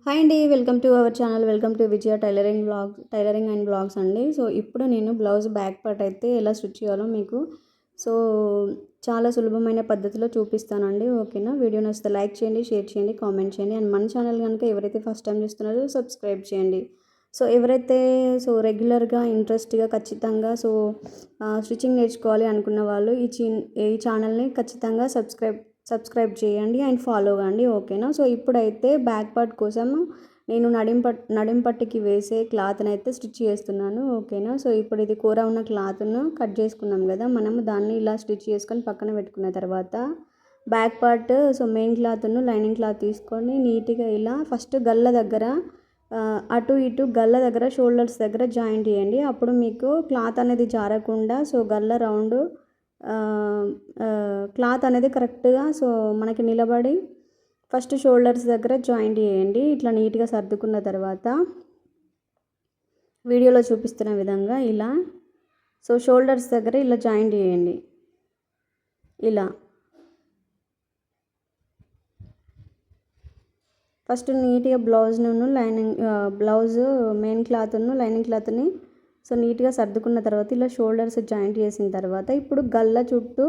Hi అండి, welcome to our channel. Welcome to Vijaya tailoring and blogs అండి. సో ఇప్పుడు నేను బ్లౌజ్ బ్యాక్ పార్ట్ అయితే ఎలా స్టిచ్ చేయాలో మీకు చాలా సులభమైన పద్ధతిలో చూపిస్తానండి. ఓకేనా? వీడియో నచ్చితే లైక్ చేయండి, షేర్ చేయండి, కామెంట్ చేయండి. అండ్ మన ఛానల్ కనుక ఎవరైతే ఫస్ట్ టైం చూస్తున్నారో సబ్స్క్రైబ్ చేయండి. ఎవరైతే రెగ్యులర్గా ఇంట్రెస్ట్గా ఖచ్చితంగా స్టిచ్చింగ్ నేర్చుకోవాలి అనుకున్న వాళ్ళు ఈ ఛానల్ని ఖచ్చితంగా సబ్స్క్రైబ్ చేయండి అండ్ ఫాలో కండి. ఓకేనా? ఇప్పుడైతే బ్యాక్ పార్ట్ కోసం నేను నడింపట్టికి వేసే క్లాత్ని అయితే స్టిచ్ చేస్తున్నాను. ఓకేనా? ఇప్పుడు ఇది కూర ఉన్న క్లాత్ను కట్ చేసుకున్నాం కదా, మనము దాన్ని ఇలా స్టిచ్ చేసుకొని పక్కన పెట్టుకున్న తర్వాత బ్యాక్ పార్ట్ మెయిన్ క్లాత్ను లైనింగ్ క్లాత్ తీసుకొని నీట్గా ఇలా ఫస్ట్ గల్ల దగ్గర అటు ఇటు గల్ల దగ్గర షోల్డర్స్ దగ్గర జాయింట్ చేయండి. అప్పుడు మీకు క్లాత్ అనేది జారకుండా గల్ల రౌండ్ క్లాత్ అనేది కరెక్ట్గా మనకి నిలబడి ఫస్ట్ షోల్డర్స్ దగ్గర జాయింట్ చేయండి. ఇట్లా నీట్గా సర్దుకున్న తర్వాత వీడియోలో చూపిస్తున్న విధంగా ఇలా షోల్డర్స్ దగ్గర ఇలా జాయింట్ చేయండి. ఇలా ఫస్ట్ నీట్గా బ్లౌజ్ మెయిన్ క్లాత్ను లైనింగ్ క్లాత్ని నీట్గా సర్దుకున్న తర్వాత ఇలా షోల్డర్స్ జాయింట్ చేసిన తర్వాత ఇప్పుడు గల్ల చుట్టూ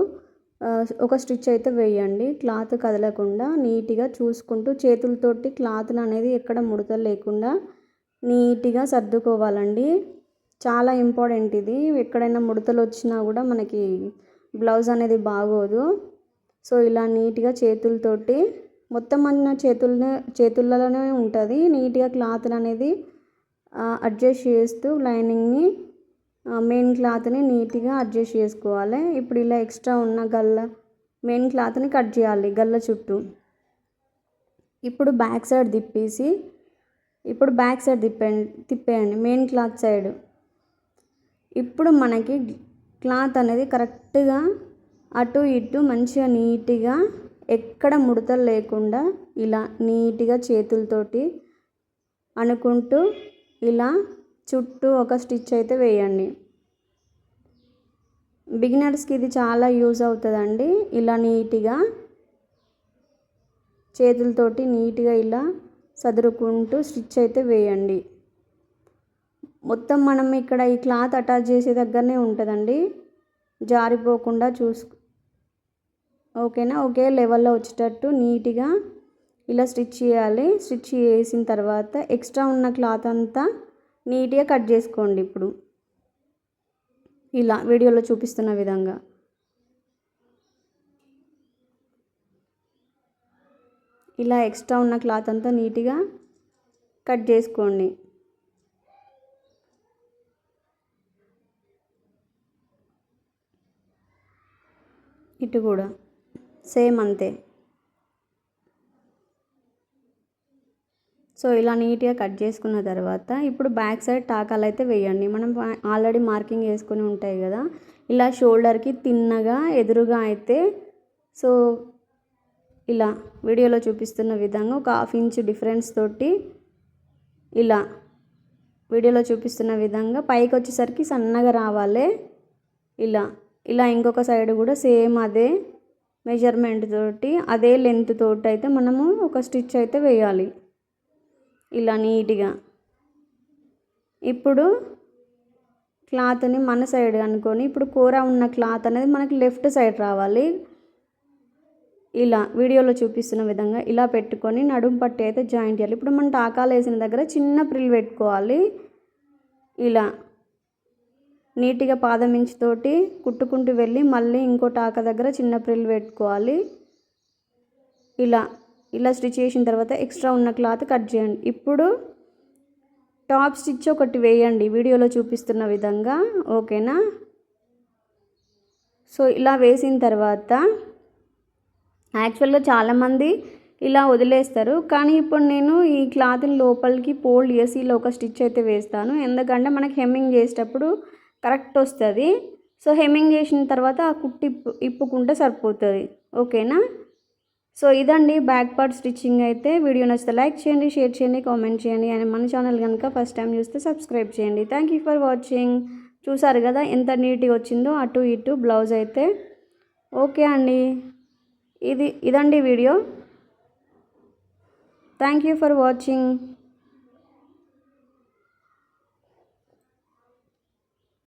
ఒక స్టిచ్ అయితే వేయండి. క్లాత్ కదలకుండా నీట్గా చూసుకుంటూ చేతులతోటి క్లాత్ని అనేది ఎక్కడ ముడతలు లేకుండా నీట్గా సర్దుకోవాలండి. చాలా ఇంపార్టెంట్ ఇది. ఎక్కడైనా ముడతలు వచ్చినా కూడా మనకి బ్లౌజ్ అనేది బాగోదు. ఇలా నీట్గా చేతులతోటి మొత్తం మన చేతులలోనే ఉంటుంది. నీట్గా క్లాత్ అనేది అడ్జస్ట్ చేస్తూ లైనింగ్ని మెయిన్ క్లాత్ని నీట్గా అడ్జస్ట్ చేసుకోవాలి. ఇప్పుడు ఇలా ఎక్స్ట్రా ఉన్న మెయిన్ క్లాత్ని కట్ చేయాలి గల్ల చుట్టూ. ఇప్పుడు బ్యాక్ సైడ్ తిప్పేయండి మెయిన్ క్లాత్ సైడ్. ఇప్పుడు మనకి క్లాత్ అనేది కరెక్ట్గా అటు ఇటు మంచిగా నీట్గా ఎక్కడ ముడతలు లేకుండా ఇలా నీట్గా చేతులతోటి అనుకుంటూ ఇలా చుట్టూ ఒక స్టిచ్ అయితే వేయండి. బిగినర్స్కి ఇది చాలా యూజ్ అవుతుందండి. ఇలా నీట్గా చేతులతోటి నీట్గా ఇలా సదురుకుంటూ స్టిచ్ అయితే వేయండి. మొత్తం మనం ఇక్కడ ఈ క్లాత్ అటాచ్ చేసే దగ్గరనే ఉంటుందండి, జారిపోకుండా ఓకేనా? ఒకే లెవెల్లో వచ్చేటట్టు నీట్గా ఇలా స్టిచ్ చేయాలి. స్టిచ్ చేసిన తర్వాత ఎక్స్ట్రా ఉన్న క్లాత్ అంతా నీట్గా కట్ చేసుకోండి. ఇప్పుడు ఇలా వీడియోలో చూపిస్తున్న విధంగా ఇలా ఎక్స్ట్రా ఉన్న క్లాత్ అంతా నీట్గా కట్ చేసుకోండి. ఇటు కూడా సేమ్ అంతే. ఇలా నీట్గా కట్ చేసుకున్న తర్వాత ఇప్పుడు బ్యాక్ సైడ్ టాకాలు అయితే వేయండి. మనం ఆల్రెడీ మార్కింగ్ వేసుకొని ఉంటాయి కదా, ఇలా షోల్డర్కి తిన్నగా ఎదురుగా అయితే ఇలా వీడియోలో చూపిస్తున్న విధంగా ఒక 1/2 ఇంచ్ డిఫరెన్స్ తోటి ఇలా వీడియోలో చూపిస్తున్న విధంగా పైకి వచ్చేసరికి సన్నగా రావాలి. ఇలా ఇంకొక సైడ్ కూడా సేమ్ అదే మెజర్మెంట్ తోటి అదే లెంత్ తోటి అయితే మనము ఒక స్టిచ్ అయితే వేయాలి ఇలా నీట్గా. ఇప్పుడు క్లాత్ని మన సైడ్ అనుకొని ఇప్పుడు కూర ఉన్న క్లాత్ అనేది మనకి లెఫ్ట్ సైడ్ రావాలి. ఇలా వీడియోలో చూపిస్తున్న విధంగా ఇలా పెట్టుకొని నడుము పట్టి అయితే జాయింట్ చేయాలి. ఇప్పుడు మనం టాకాలు వేసిన దగ్గర చిన్న ప్రిల్ పెట్టుకోవాలి. ఇలా నీట్గా పాదమించుతోటి కుట్టుకుంటూ వెళ్ళి మళ్ళీ ఇంకో టాకా దగ్గర చిన్న ప్రిల్ పెట్టుకోవాలి. ఇలా స్టిచ్ చేసిన తర్వాత ఎక్స్ట్రా ఉన్న క్లాత్ కట్ చేయండి. ఇప్పుడు టాప్ స్టిచ్ ఒకటి వేయండి వీడియోలో చూపిస్తున్న విధంగా. ఓకేనా? ఇలా వేసిన తర్వాత యాక్చువల్గా చాలామంది ఇలా వదిలేస్తారు, కానీ ఇప్పుడు నేను ఈ క్లాత్ని లోపలికి ఫోల్డ్ చేసి ఇలా ఒక స్టిచ్ అయితే వేస్తాను. ఎందుకంటే మనకి హెమ్మింగ్ చేసేటప్పుడు కరెక్ట్ వస్తుంది. హెమ్మింగ్ చేసిన తర్వాత ఆ కుట్టి ఇప్పుకుంటే సరిపోతుంది. ఓకేనా? ఇదండి బ్యాక్ పార్ట్ స్టిచ్చింగ్ అయితే. వీడియో నచ్చితే లైక్ చేయండి, షేర్ చేయండి, కామెంట్ చేయండి. అండ్ మన ఛానల్ కనుక ఫస్ట్ టైం చూస్తే సబ్స్క్రైబ్ చేయండి. Thank you for watching. చూసారు కదా ఎంత నీట్గా వచ్చిందో అటు ఇటు బ్లౌజ్ అయితే. ఓకే అండి, ఇదండి video. Thank you for watching.